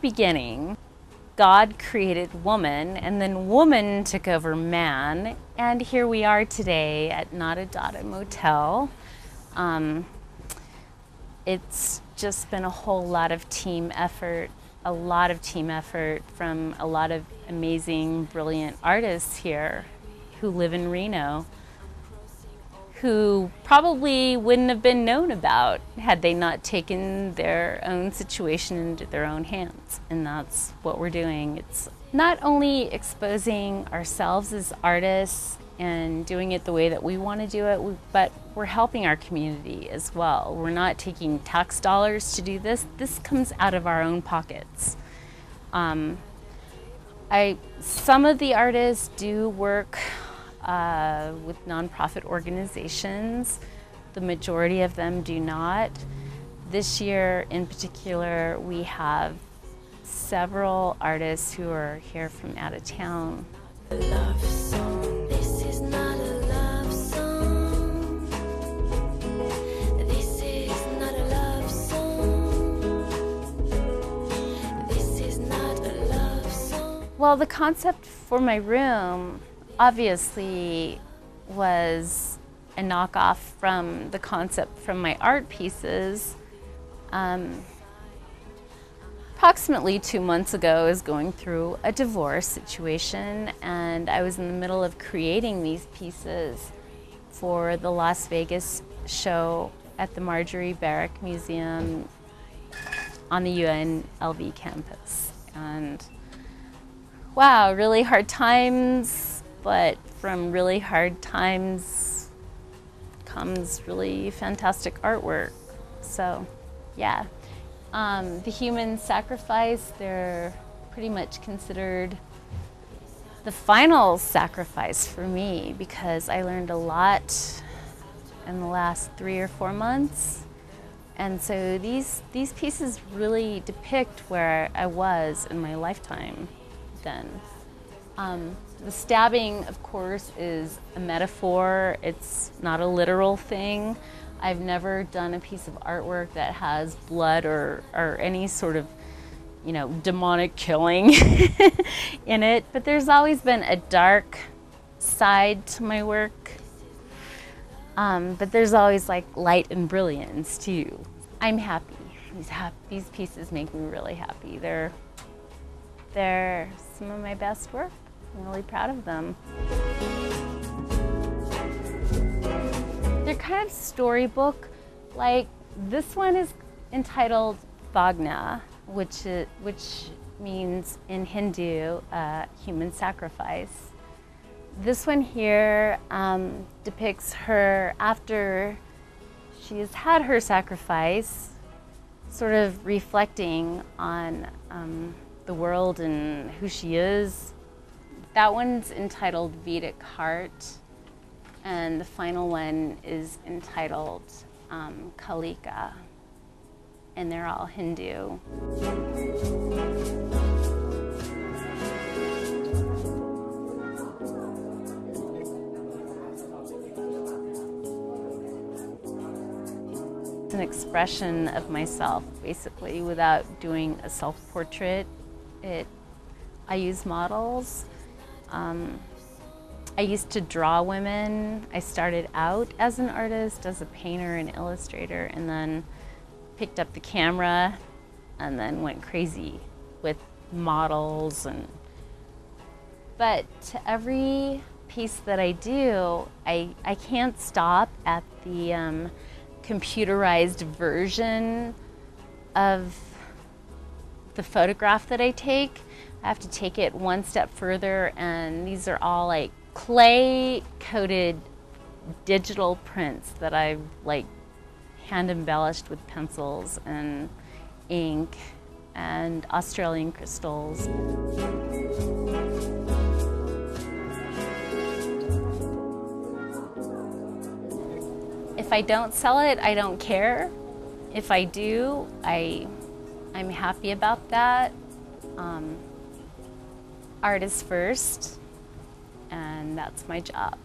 beginning, God created woman, and then woman took over man, and here we are today at Nada Dada Motel. It's just been a whole lot of team effort, from a lot of amazing, brilliant artists here who live in Reno, who probably wouldn't have been known about had they not taken their own situation into their own hands. And that's what we're doing. It's not only exposing ourselves as artists and doing it the way that we want to do it, but we're helping our community as well. We're not taking tax dollars to do this. This comes out of our own pockets. Some of the artists do work with nonprofit organizations. The majority of them do not. This year in particular, we have several artists who are here from out of town. A love song. This is not a love song. This is not a love song. This is not a love song. Well, the concept for my room obviously was a knockoff from the concept from my art pieces. Approximately 2 months ago, I was going through a divorce situation, and I was in the middle of creating these pieces for the Las Vegas show at the Marjorie Barrick Museum on the UNLV campus. And wow, really hard times, but from really hard times comes really fantastic artwork. So yeah. The human sacrifice, they're pretty much considered the final sacrifice for me, because I learned a lot in the last 3 or 4 months. And so these pieces really depict where I was in my lifetime then. The stabbing, of course, is a metaphor. It's not a literal thing. I've never done a piece of artwork that has blood or any sort of, you know, demonic killing in it. But there's always been a dark side to my work. But there's always like light and brilliance too. I'm happy. These pieces make me really happy. They're some of my best work. I'm really proud of them. They're kind of storybook. Like this one is entitled Bhagna, which means in Hindu human sacrifice. This one here depicts her after she has had her sacrifice, sort of reflecting on the world and who she is. That one's entitled Vedic Heart, and the final one is entitled Kalika, and they're all Hindu. It's an expression of myself, basically, without doing a self-portrait. I use models. I used to draw women. I started out as an artist, as a painter and illustrator, and then picked up the camera and then went crazy with models. But to every piece that I do, I can't stop at the computerized version of the photograph that I take. I have to take it one step further, and these are all like clay-coated digital prints that I've like hand embellished with pencils and ink and Australian crystals. If I don't sell it, I don't care. If I do, I'm happy about that. Art is first, and that's my job.